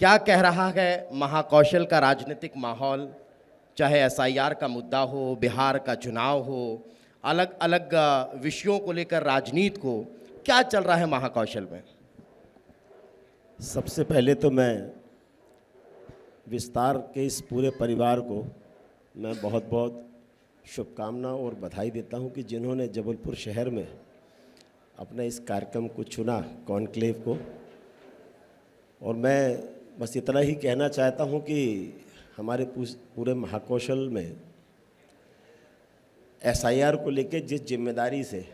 क्या कह रहा है महाकौशल का राजनीतिक माहौल, चाहे एसआईआर का मुद्दा हो, बिहार का चुनाव हो, अलग अलग विषयों को लेकर राजनीति को, क्या चल रहा है महाकौशल में? सबसे पहले तो मैं विस्तार के इस पूरे परिवार को मैं बहुत बहुत शुभकामना और बधाई देता हूं कि जिन्होंने जबलपुर शहर में अपने इस कार्यक्रम को चुना, कॉन्क्लेव को। और मैं बस इतना ही कहना चाहता हूं कि हमारे पूरे महाकौशल में एसआईआर को लेकर जिस जिम्मेदारी से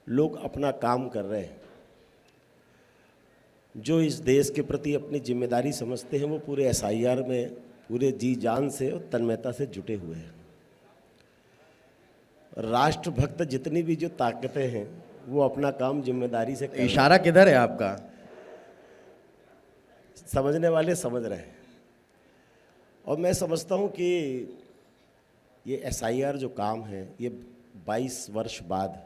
लोग अपना काम कर रहे हैं, जो इस देश के प्रति अपनी जिम्मेदारी समझते हैं, वो पूरे एसआईआर में पूरे जी जान से और तन्मयता से जुटे हुए हैं। राष्ट्रभक्त जितनी भी जो ताकतें हैं वो अपना काम जिम्मेदारी से कर रहे हैं। इशारा किधर है आपका? समझने वाले समझ रहे हैं। और मैं समझता हूं कि ये एसआईआर जो काम है, ये 22 वर्ष बाद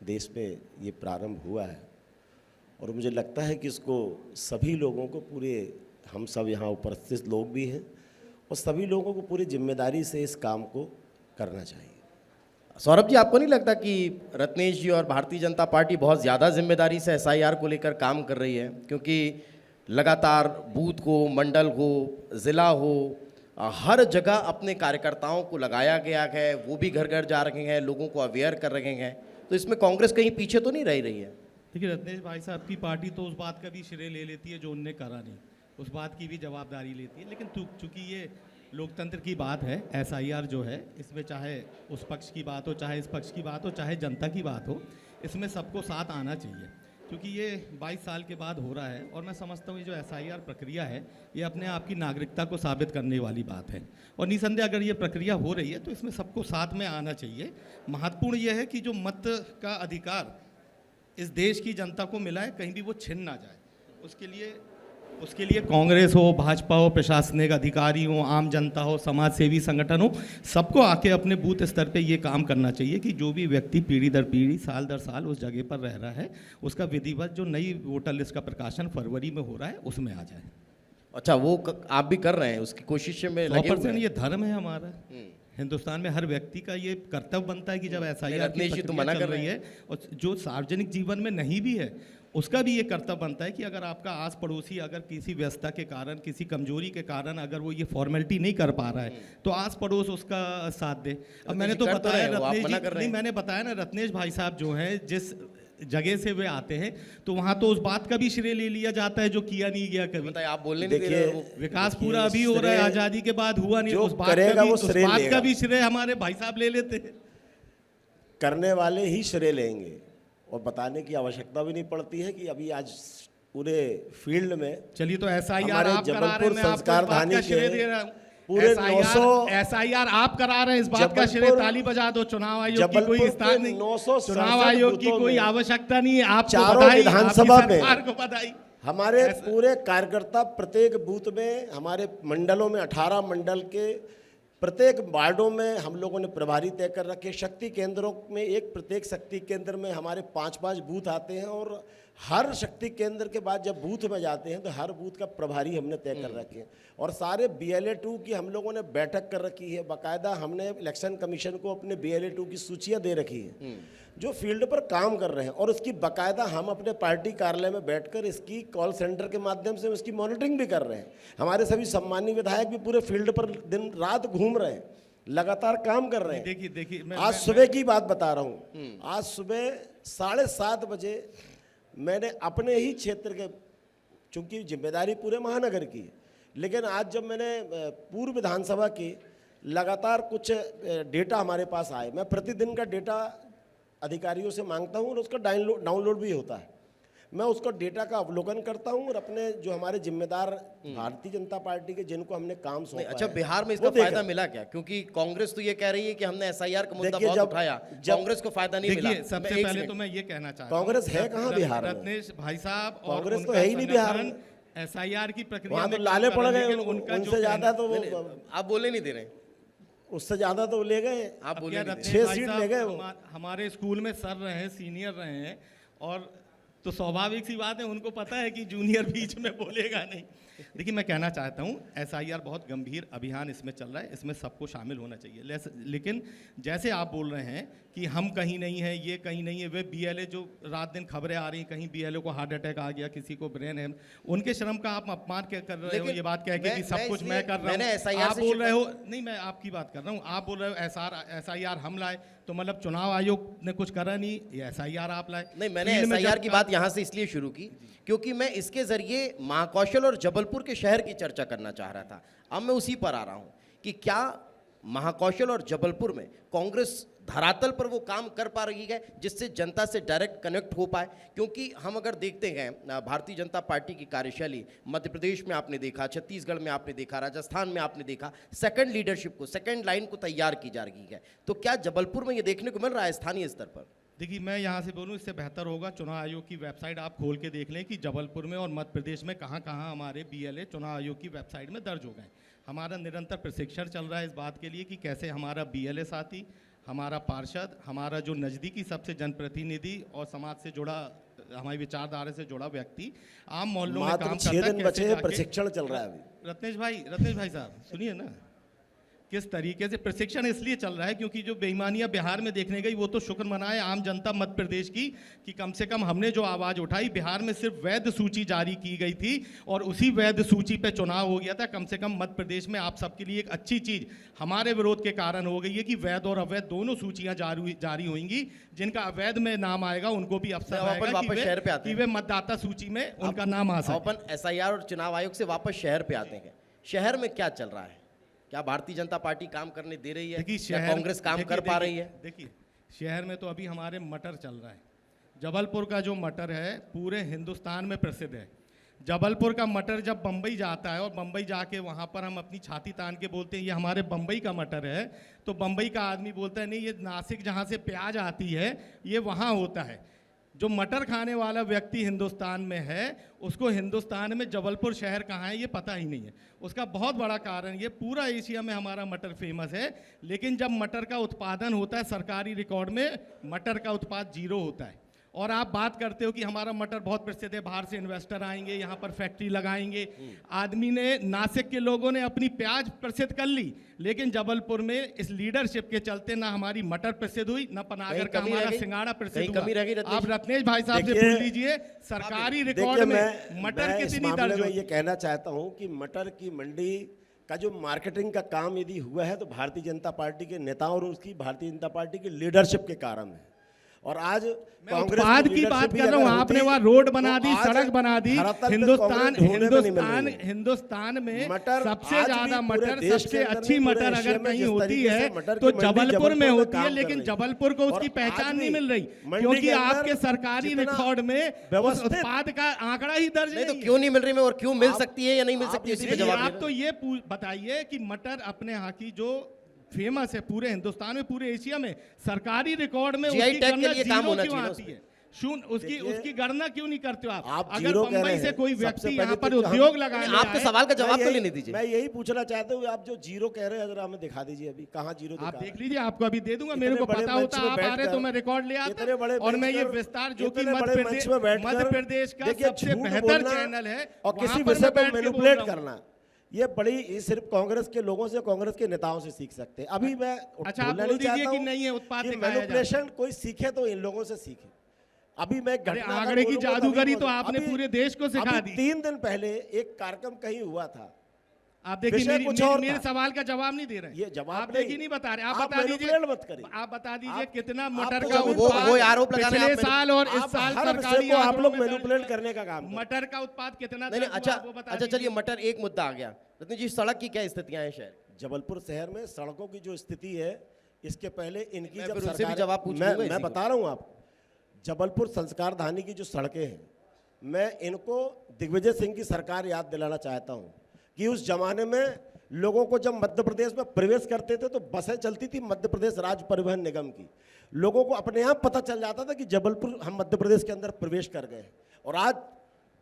देश में ये प्रारंभ हुआ है। और मुझे लगता है कि इसको सभी लोगों को, पूरे हम सब यहाँ उपस्थित लोग भी हैं, और सभी लोगों को पूरी जिम्मेदारी से इस काम को करना चाहिए। सौरभ जी, आपको नहीं लगता कि रत्नेश जी और भारतीय जनता पार्टी बहुत ज़्यादा जिम्मेदारी से एसआईआर को लेकर काम कर रही है? क्योंकि लगातार बूथ को, मंडल हो, ज़िला हो, हर जगह अपने कार्यकर्ताओं को लगाया गया है, वो भी घर घर जा रहे हैं, लोगों को अवेयर कर रहे हैं। तो इसमें कांग्रेस कहीं पीछे तो नहीं रह रही है? देखिए, रत्नेश भाई साहब की पार्टी तो उस बात का भी श्रेय ले लेती है जो उनने करा नहीं, उस बात की भी जवाबदारी लेती है। लेकिन चूंकि ये लोकतंत्र की बात है, एसआईआर जो है, इसमें चाहे उस पक्ष की बात हो, चाहे इस पक्ष की बात हो, चाहे जनता की बात हो, इसमें सबको साथ आना चाहिए। क्योंकि ये 22 साल के बाद हो रहा है, और मैं समझता हूँ ये जो एसआईआर प्रक्रिया है, ये अपने आप की नागरिकता को साबित करने वाली बात है। और निसंदेह अगर ये प्रक्रिया हो रही है तो इसमें सबको साथ में आना चाहिए। महत्वपूर्ण ये है कि जो मत का अधिकार इस देश की जनता को मिला है, कहीं भी वो छिन ना जाए। उसके लिए कांग्रेस हो, भाजपा हो, प्रशासनिक अधिकारी हो, आम जनता हो, समाज सेवी संगठन हो, सबको आके अपने बूथ स्तर पे ये काम करना चाहिए कि जो भी व्यक्ति पीढ़ी दर पीढ़ी, साल दर साल उस जगह पर रह रहा है, उसका विधिवत जो नई वोटर लिस्ट का प्रकाशन फरवरी में हो रहा है, उसमें आ जाए। अच्छा, वो आप भी कर रहे हैं, उसकी कोशिश में लगे हुए हैं? ये धर्म है हमारा। हिंदुस्तान में हर व्यक्ति का ये कर्तव्य बनता है कि जब एसआईआर की प्रक्रिया चल रही है, और जो सार्वजनिक जीवन में नहीं भी है, उसका भी ये कर्तव्य बनता है कि अगर आपका आस पड़ोसी अगर किसी व्यस्तता के कारण, किसी कमजोरी के कारण अगर वो ये फॉर्मेलिटी नहीं कर पा रहा है, तो आस पड़ोस उसका साथ दे। अब मैंने तो बताया रत्नेश जी, नहीं, मैंने बताया ना, रत्नेश भाई साहब जो हैं, जिस जगह से वे आते हैं, तो वहां तो उस बात का भी श्रेय ले लिया जाता है जो किया नहीं गया कभी। आप बोलने नहीं दे रहे हो। विकास पूरा अभी हो रहा है, आजादी के बाद हुआ नहीं, उस बात का भी श्रेय हमारे भाई साहब ले लेते हैं। करने वाले ही श्रेय लेंगे, और बताने की आवश्यकता भी नहीं पड़ती है कि अभी आज पूरे फील्ड में, चलिए तो एसआईआर आप करा रहे हैं, मैं संस्कार आपको बात का श्रेय दे रहा हूं। पूरे 900 एसआईआर आप करा रहे हैं, इस बात का श्रेय ताली बजा दो। चुनाव आयोग की कोई स्थान नहीं, चुनाव आयोग की कोई आवश्यकता नहीं है। आपको बधाई, विधानसभा में आपको बधाई। हमारे पूरे कार्यकर्ता प्रत्येक बूथ में, हमारे मंडलों में 18 मंडल के प्रत्येक वार्डों में हम लोगों ने प्रभारी तय कर रखे। शक्ति केंद्रों में प्रत्येक शक्ति केंद्र में हमारे 5-5 बूथ आते हैं, और हर शक्ति केंद्र के बाद जब बूथ में जाते हैं तो हर बूथ का प्रभारी हमने तय कर रखे हैं। और सारे BLA-2 की हम लोगों ने बैठक कर रखी है। बाकायदा हमने इलेक्शन कमीशन को अपने BLA-2 की सूचियाँ दे रखी है जो फील्ड पर काम कर रहे हैं, और उसकी बाकायदा हम अपने पार्टी कार्यालय में बैठकर इसकी कॉल सेंटर के माध्यम से उसकी मॉनिटरिंग भी कर रहे हैं। हमारे सभी सम्मानीय विधायक भी पूरे फील्ड पर दिन रात घूम रहे हैं, लगातार काम कर रहे हैं। देखिए, आज सुबह की बात बता रहा हूँ। आज सुबह 7:30 बजे मैंने अपने ही क्षेत्र के, चूंकि जिम्मेदारी पूरे महानगर की है, लेकिन आज जब मैंने पूर्व विधानसभा की लगातार कुछ डेटा हमारे पास आए, मैं प्रतिदिन का डेटा अधिकारियों से मांगता हूं और उसका डाउनलोड भी होता है। मैं उसको डेटा का अवलोकन करता हूं और अपने जो हमारे जिम्मेदार भारतीय जनता पार्टी के जिनको हमने काम सौंपा। अच्छा, बिहार में इसका फायदा मिला क्या? क्योंकि कांग्रेस तो ये कह रही है कि हमने एसआईआर का मुद्दा बहुत उठाया, कांग्रेस को फायदा नहीं मिला। सबसे पहले तो मैं ये कहना चाहता हूं, कांग्रेस है कहां बिहार में? रत्नेश भाई साहब, कांग्रेस तो है ही नहीं बिहार में। एसआईआर की प्रक्रिया में लाले पड़ गए, उनसे ज्यादा तो आप बोलने नहीं दे रहे, उससे ज्यादा तो ले गए आप। बोले 6 सीट ले गए। हमारे स्कूल में सर रहे हैं, सीनियर रहे हैं, और तो स्वाभाविक सी बात है, उनको पता है कि जूनियर बीच में बोलेगा नहीं। देखिए, मैं कहना चाहता हूँ SIR बहुत गंभीर अभियान इसमें चल रहा है, इसमें सबको शामिल होना चाहिए। लेकिन जैसे आप बोल रहे हैं कि हम कहीं नहीं है, ये कहीं नहीं है, वे BLA जो रात दिन खबरें आ रही हैं, कहीं BLA को हार्ट अटैक आ गया, किसी को ब्रेन है, उनके श्रम का आप अपमान क्या कर रहे हो? ये बात कह के कि सब कुछ मैं कर रहा हूँ। आप बोल रहे हो, नहीं मैं आपकी बात कर रहा हूँ, आप बोल रहे हो SIR हम लाए, तो मतलब चुनाव आयोग ने कुछ करा नहीं, ये SIR आप लाए। नहीं, मैंने SIR की बात यहाँ से इसलिए शुरू की क्योंकि मैं इसके जरिए महाकौशल और जबलपुर के शहर की चर्चा करना चाह रहा था। अब मैं उसी पर आ रहा हूँ कि क्या महाकौशल और जबलपुर में कांग्रेस धरातल पर वो काम कर पा रही है जिससे जनता से डायरेक्ट कनेक्ट हो पाए? क्योंकि हम अगर देखते हैं भारतीय जनता पार्टी की कार्यशैली, मध्य प्रदेश में आपने देखा, छत्तीसगढ़ में आपने देखा, राजस्थान में आपने देखा, सेकंड लीडरशिप को, सेकंड लाइन को तैयार की जा रही है, तो क्या जबलपुर में ये देखने को मिल रहा है स्थानीय स्तर पर? देखिए, मैं यहाँ से बोलूँ, इससे बेहतर होगा चुनाव आयोग की वेबसाइट आप खोल के देख लें कि जबलपुर में और मध्य प्रदेश में कहाँ कहाँ हमारे BLA चुनाव आयोग की वेबसाइट में दर्ज हो गए। हमारा निरंतर प्रशिक्षण चल रहा है इस बात के लिए कि कैसे हमारा BLA साथी, हमारा पार्षद, हमारा जो नज़दीकी सबसे जनप्रतिनिधि और समाज से जुड़ा, हमारी विचारधारा से जुड़ा व्यक्ति आम मोहल्लों में काम करता है। 6 दिन बचे, प्रशिक्षण चल रहा है अभी। रत्नेश भाई साहब सुनिए ना, किस तरीके से प्रशिक्षण इसलिए चल रहा है क्योंकि जो बेईमानियां बिहार में देखने गई वो तो शुक्र मनाए आम जनता मध्य प्रदेश की कि कम से कम हमने जो आवाज़ उठाई, बिहार में सिर्फ वैध सूची जारी की गई थी और उसी वैध सूची पे चुनाव हो गया था। कम से कम मध्य प्रदेश में आप सबके लिए एक अच्छी चीज़ हमारे विरोध के कारण हो गई है कि वैध और अवैध दोनों सूचियाँ जारी होंगी। जिनका अवैध में नाम आएगा उनको भी अवसर आएगा कि वे मतदाता सूची में उनका नाम आ सके। अपन SIR और चुनाव आयोग से वापस शहर पे आते हैं। शहर में क्या चल रहा है? क्या भारतीय जनता पार्टी काम करने दे रही है? क्या कांग्रेस काम कर पा रही है? देखिए, शहर में तो अभी हमारे मटर चल रहा है। जबलपुर का जो मटर है पूरे हिंदुस्तान में प्रसिद्ध है। जबलपुर का मटर जब बम्बई जाता है और बम्बई जाके वहाँ पर हम अपनी छाती तान के बोलते हैं ये हमारे बम्बई का मटर है, तो बम्बई का आदमी बोलता है नहीं, ये नासिक जहाँ से प्याज आती है ये वहाँ होता है। जो मटर खाने वाला व्यक्ति हिंदुस्तान में है उसको हिंदुस्तान में जबलपुर शहर कहाँ है ये पता ही नहीं है। उसका बहुत बड़ा कारण ये, पूरा एशिया में हमारा मटर फेमस है, लेकिन जब मटर का उत्पादन होता है सरकारी रिकॉर्ड में मटर का उत्पाद 0 होता है। और आप बात करते हो कि हमारा मटर बहुत प्रसिद्ध है, बाहर से इन्वेस्टर आएंगे, यहाँ पर फैक्ट्री लगाएंगे। आदमी ने, नासिक के लोगों ने अपनी प्याज प्रसिद्ध कर ली, लेकिन जबलपुर में इस लीडरशिप के चलते ना हमारी मटर प्रसिद्ध हुई, ना पनागर का हमारा सिंगाड़ा प्रसिद्ध हुआ। आप रत्नेश भाई साहब से पूछ लीजिए सरकारी रिकॉर्ड में मटर कितनी दर्ज है। ये कहना चाहता हूँ कि मटर की मंडी का जो मार्केटिंग का काम यदि हुआ है तो भारतीय जनता पार्टी के नेताओं और उसकी भारतीय जनता पार्टी की लीडरशिप के कारण है। और आज उत्पाद की बात कर रहा हूँ, आपने वहाँ रोड बना दी, सड़क बना दी। हिंदुस्तान में सबसे ज्यादा मटर, सबसे अच्छी मटर अगर कहीं होती है तो जबलपुर में होती है, लेकिन जबलपुर को उसकी पहचान नहीं मिल रही क्योंकि आपके सरकारी रिकॉर्ड में उस उत्पाद का आंकड़ा ही दर्ज नहीं। तो क्यों नहीं मिल रही में, और क्यों मिल सकती है या नहीं मिल सकती, इसी पे जवाब। आप तो ये बताइए कि मटर अपने यहाँ की जो फेमस है पूरे हिंदुस्तान में, पूरे एशिया में, सरकारी रिकॉर्ड में उसकी गणना 0 क्यों आती है? उसकी गणना क्यों नहीं करते हो आप? अगर मुंबई से कोई व्यक्ति यहाँ पर उद्योग लगाने, आपके सवाल का जवाब तो लेने दीजिए। मैं यही पूछना चाहता हूँ, आप जो 0 कह रहे हैं जरा हमें दिखा दीजिए, अभी कहाँ 0 आप देख लीजिए, आपको अभी दे दूंगा। मेरे को पता होता आप आ रहे तो मैं रिकॉर्ड ले आता और मैं ये विस्तार जो कि मध्य प्रदेश का सबसे बेहतर चैनल है और किसी विषय पर मैनिपुलेट करना, ये बड़ी सिर्फ कांग्रेस के लोगों से, कांग्रेस के नेताओं से सीख सकते हैं। अभी मैं बोलना नहीं चाहता कि नहीं है उत्पाद मैनिपुलेशन कोई सीखे तो इन लोगों से सीखे। अभी मैं आंकड़े की जादूगरी तो आपने पूरे देश को सिखा दी। 3 दिन पहले एक कार्यक्रम कहीं हुआ था, आप देखिए मेरे सवाल का जवाब नहीं दे रहे हैं। ये जवाब आप देखिए नहीं बता रहे। आप बता दीजिए, आप बता दीजिए कितना मटर का वो आरोप लगाने पिछले साल और इस साल सरकारी आप लोग मैनिपुलेट करने का काम, मटर का उत्पाद कितना? अच्छा चलिए, मटर एक मुद्दा आ गया। रत्न जी, सड़क की क्या स्थितियां हैं शहर? जबलपुर शहर में सड़कों की जो स्थिति है, इसके पहले इनकी जब सरकार, जवाब मैं बता रहा हूँ आपको, जबलपुर संस्कार धानी की जो सड़कें हैं, मैं इनको दिग्विजय सिंह की सरकार याद दिलाना चाहता हूँ कि उस जमाने में लोगों को जब मध्य प्रदेश में प्रवेश करते थे तो बसें चलती थी मध्य प्रदेश राज्य परिवहन निगम की, लोगों को अपने आप पता चल जाता था कि जबलपुर हम मध्य प्रदेश के अंदर प्रवेश कर गए। और आज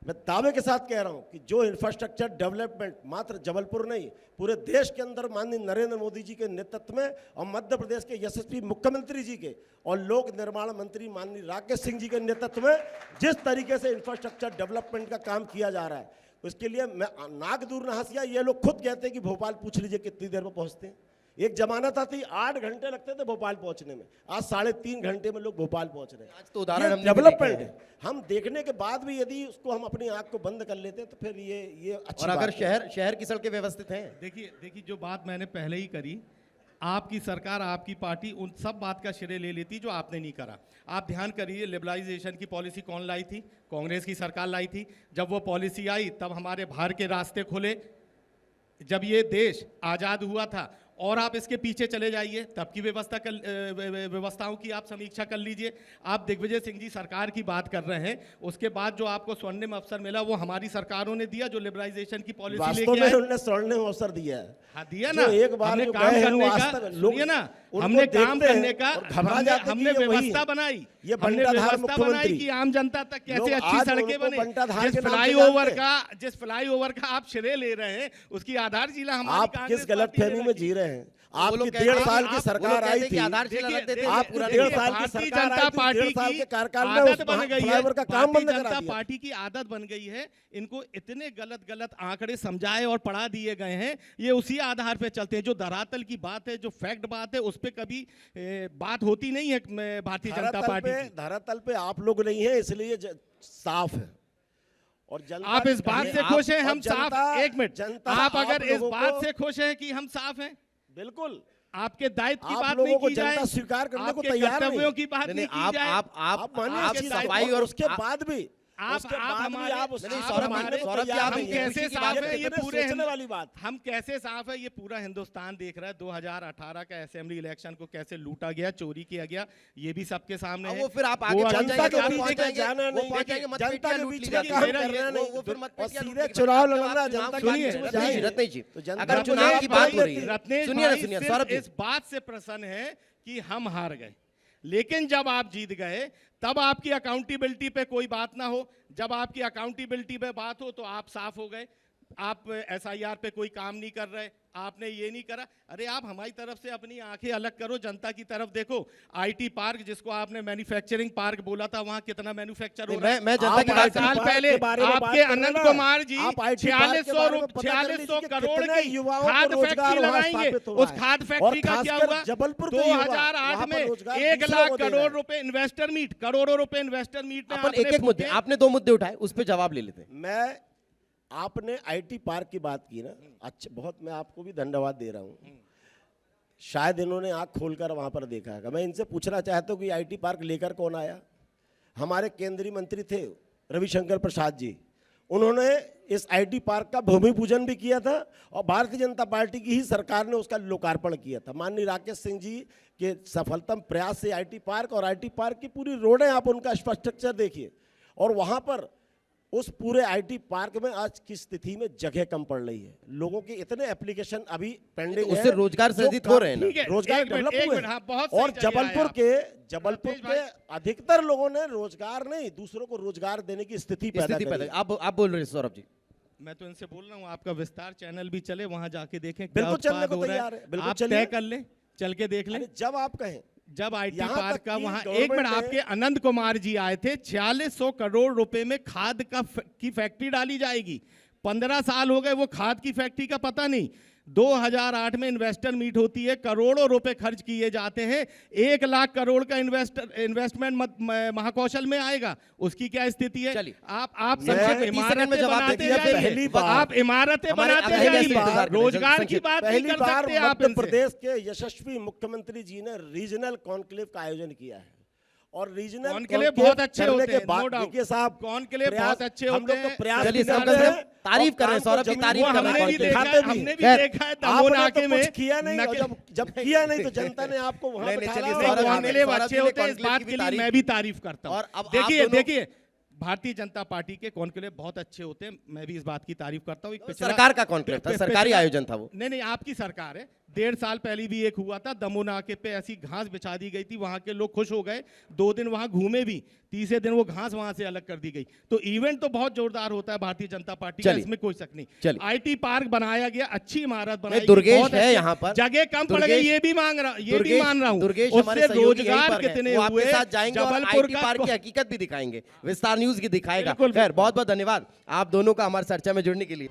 मैं दावे के साथ कह रहा हूं कि जो इंफ्रास्ट्रक्चर डेवलपमेंट मात्र जबलपुर नहीं पूरे देश के अंदर माननीय नरेंद्र मोदी जी के नेतृत्व में और मध्य प्रदेश के यशस्वी मुख्यमंत्री जी के और लोक निर्माण मंत्री माननीय राकेश सिंह जी के नेतृत्व में जिस तरीके से इंफ्रास्ट्रक्चर डेवलपमेंट का काम किया जा रहा है, उसके लिए मैं नाक दूर न हंसिया, ये लोग खुद कहते हैं कि भोपाल पूछ लीजिए कितनी देर में पहुंचते हैं। एक जमाना था 8 घंटे लगते थे भोपाल पहुंचने में, आज 3.5 घंटे में लोग भोपाल पहुंच रहे हैं। आज तो उदाहरण हमने भी डेवलपमेंट देखे है। हम देखने के बाद भी यदि उसको हम अपनी आंख को बंद कर लेते हैं तो फिर ये अच्छी और अगर बात है। शहर की सड़कें व्यवस्थित हैं, देखिए जो बात मैंने पहले ही करी, आपकी सरकार आपकी पार्टी उन सब बात का श्रेय ले लेती जो आपने नहीं करा। आप ध्यान करिए, लिबरलाइजेशन की पॉलिसी कौन लाई थी? कांग्रेस की सरकार लाई थी। जब वो पॉलिसी आई तब हमारे बाहर के रास्ते खुले, जब ये देश आज़ाद हुआ था। और आप इसके पीछे चले जाइए, तब की व्यवस्थाओं की आप समीक्षा कर लीजिए। आप दिग्विजय सिंह जी सरकार की बात कर रहे हैं, उसके बाद जो आपको स्वर्णिम अवसर मिला वो हमारी सरकारों ने दिया, जो लिबराइजेशन की पॉलिसी वास्तव लेके में आए। उन्होंने स्वर्णिम अवसर दिया है। हाँ दिया जो ना, एक बार हमने जो काम गए हैं करने वास्तव का, में लोग सुनिए ना, उनको हमने काम देखते हैं करने का, और घबरा जाते हैं हमने कि ये वही व्यवस्था है। बनाई, ये हमने बंटाधार व्यवस्था बनाई मुख्यमंत्री। कि आम जनता तक कैसे लोग अच्छी आज सड़कें उनको बने। बंटाधार जिस के नाम से फ्लाईओवर जानते का जिस फ्लाईओवर का आप श्रेय ले रहे हैं, उसकी आधारशिला हमारी आप कांग्रेस किस पार्टी ने गलतफहमी में रखी। जी रहे हैं? वो आपकी लोग 1.5 साल की आप- सरकार वो लोग आई कहते हैं कि थी। आधारशिला रख देते हैं, आपकी पूरा 1.5 नहीं साल किया। की भारतीय सरकार जनता आई थी, पार्टी 1.5 साल की के कार्यकाल में आदत उस बन गई है, फ्लाईओवर का काम भारतीय बंद करा जनता दिया। पार्टी की आदत बन गई है, इनको इतने गलत आंकड़े समझाए और पढ़ा दिए गए हैं, ये उसी आधार पे चलते हैं। जो धरातल की बात है, जो फैक्ट बात है, उस पे कभी बात होती नहीं है भारतीय जनता पार्टी की। धरातल पे आप लोग नहीं है, इसलिए साफ है। और जनता आप इस बात से खुश हैं हम साफ? एक मिनट, जनता आप अगर इस लोगों बात को- से खुश हैं कि हम साफ हैं, बिल्कुल आपके दायित्व की आप बात लोगों नहीं को की जाए, जनता स्वीकार करने को आपके तैयार नहीं। कर्तव्यों की बात नहीं, नहीं नहीं, की जाए। आप मानिए आप अच्छी सफाई सफाई और और उसके आप- बाद भी आप उसके बाद भी हमारे- आप नहीं, आप सौरभ, मानने को सौरभ जी, तैयार आप हम नहीं है। कैसे की साफ बात है, ये कितने पूरे सोचने वाली बात। हम कैसे साफ है, ये पूरा हिंदुस्तान देख रहा है। 2018 का असेंबली इलेक्शन को कैसे लूटा गया, चोरी किया गया, ये भी सबके सामने है। वो फिर आप आगे वो पहुंच जनता जाएंगे, के आप बीच पहुंच में जाएंगे, जाना वो नहीं, पहुंच जाएंगे, मत जनता पेटियां के लूट बीच ली में जाएगी। काम मेरा करना ये- नहीं, वो फिर मत और पेटियां लूट सीधे ली चुनाव जाएगी। लड़ना आप जनता चुनाव के बीच की में बात- जाएंगे। रत्नेश जी, तो जनता अगर को चुनाव आप की बात हो भाई रही है, रत्नेश सुनिए ना, भाई सुनिए सिर्फ सौरभ जी, इस बात से प्रसन्न है कि हम हार गए, लेकिन जब आप जीत गए तब आपकी अकाउंटेबिलिटी पे कोई बात ना हो। जब आपकी अकाउंटेबिलिटी पे बात हो तो आप साफ हो गए। आप एसआईआर पे कोई काम नहीं कर रहे, आपने ये नहीं करा। अरे आप हमारी तरफ से अपनी आंखें अलग करो, जनता की तरफ देखो। आईटी पार्क जिसको आपने मैन्युफैक्चरिंग पार्क बोला था, वहां कितना मैन्युफैक्चर हो रहा है? मैं जनता की बात साल पहले आपके अनंत कुमार जी 4600 करोड़ की खाद फैक्ट्री लगाएंगे। उस खाद फैक्ट्री का क्या हुआ? जबलपुर 2008 में 1 लाख करोड़ रुपए इन्वेस्टर मीट, करोड़ों रुपए इन्वेस्टर मीट में अपन आपने एक मुद्दे, फूके। आपने 2 मुद्दे उठाए, उस पे जवाब ले लेते हैं। मैं आपने आईटी पार्क की बात की ना, अच्छा बहुत मैं आपको भी धन्यवाद दे रहा हूँ। शायद इन्होंने आंख खोलकर वहां पर देखा है। मैं इनसे पूछना चाहता हूँ कि आईटी पार्क लेकर कौन आया? हमारे केंद्रीय मंत्री थे रविशंकर प्रसाद जी, उन्होंने इस आईटी पार्क का भूमि पूजन भी किया था और भारतीय जनता पार्टी की ही सरकार ने उसका लोकार्पण किया था। माननीय राकेश सिंह जी के सफलतम प्रयास से आईटी पार्क और आईटी पार्क की पूरी रोडें, आप उनका इंफ्रास्ट्रक्चर देखिए, और वहां पर उस पूरे आईटी पार्क में आज की स्थिति में जगह कम पड़ रही है। लोगों के इतने एप्लीकेशन अभी पेंडिंग है, उससे रोजगार जो सृजित हो रहे हैं ना। ठीक है, रोजगार एक मिनट, डेवलप एक हुए मिनट, हाँ, बहुत और सही चले आए आप। जबलपुर रत्नेश के भाई, अधिकतर लोगों ने रोजगार नहीं, दूसरों को रोजगार देने की स्थिति पैदा स्थिति करी पैदा, है। आप बोल रहे हैं सौरभ जी। मैं तो इनसे बोल रहा हूँ आपका विस्तार चैनल भी चले, वहां जाके देखें क्या बिल्कुल चलने उत्पाद को हो रहा तैयार है, बिल्कुल आप चलिए। तय कर लें, चल के देख लें। अरे जब आप कहें जब आईटी यहाँ पार्क तक का कि वहां, एक गवर्नमेंट मिनट, ने- आपके अनंत कुमार जी आए थे, 4600 करोड़ रुपए में खाद की फैक्ट्री डाली जाएगी। 15 साल हो गए, वो खाद की फैक्ट्री का पता नहीं। 2008 में इन्वेस्टर मीट होती है, करोड़ों रुपए खर्च किए जाते हैं। 1 लाख करोड़ का इन्वेस्टमेंट महाकौशल में आएगा, उसकी क्या स्थिति है? चलिए, आप मैं- सब 30 सेकंड में इमारतें जवाब बनाते दीजिए। जाइए, पहली बार- आप इमारतें हमारे बनाते अगले जाइए, इंतजार करें, रोजगार की संक्षिप्त। बात नहीं पहली कर बार सकते आप मध्य इनसे। प्रदेश के यशस्वी मुख्यमंत्री जी ने रीजनल कॉन्क्लेव का आयोजन किया है और रीजनल कॉन्क्लेव बहुत अच्छे होते हैं, no doubt। देखिए साहब, कॉन्क्लेव प्रयास- बहुत अच्छे हम होते लोग तो हैं। प्रयास चलिए, भी सब करते का हैं तारीफ और कर रहे हैं, काम को सौरभ जी जमीन तारीफ वो कर रहे हैं, हमने भी कॉन्क्लेव। देखा दिखाते है, भी। हमने भी खैर, देखा है दमोह आपने नाके तो में। कुछ किया नहीं, और जब किया नहीं तो जनता ने आपको वहां नहीं, नहीं, बिठाया चलिए, और सौरभ, वहां- कॉन्क्लेव सौरभ अच्छे जी ने होते हैं, इस कॉन्क्लेव बात की के भी लिए तारीफ मैं भी तारीफ करता हूँ। और अब आप देखिए दोनों- देखिए, भारतीय जनता पार्टी के कॉन्क्लेव बहुत अच्छे होते हैं, मैं भी इस बात की तारीफ करता हूँ। एक पिछला- सरकार का कॉन्क्लेव था, सरकारी आयोजन था वो। नहीं नहीं, आपकी सरकार है। 1.5 साल पहले भी एक हुआ था, दमोह नाके पे ऐसी घास बिछा दी गई थी, वहां के लोग खुश हो गए, 2 दिन वहां घूमे भी, तीसरे दिन वो घास वहां से अलग कर दी गई। तो इवेंट तो बहुत जोरदार होता है भारतीय जनता पार्टी का, चलिए। इसमें कोई शक नहीं। चलिए। आईटी पार्क बनाया गया, अच्छी इमारत बनाई गई, दुर्गेश बहुत है अच्छी- यहाँ पर। जगह कम पड़ गई, दुर्गेश- ये भी मान रहा हूँ। दुर्गेश उससे हमारे सहयोगी यहीं रोजगार पर हैं। कितने वो आपके हुए, साथ जाएंगे और जबलपुर आईटी का पार्क की हकीकत भी दिखाएंगे, विस्तार न्यूज की दिखाएगा। बिल्कुल, खैर बहुत बहुत धन्यवाद आप दोनों का हमारे चर्चा में जुड़ने के लिए।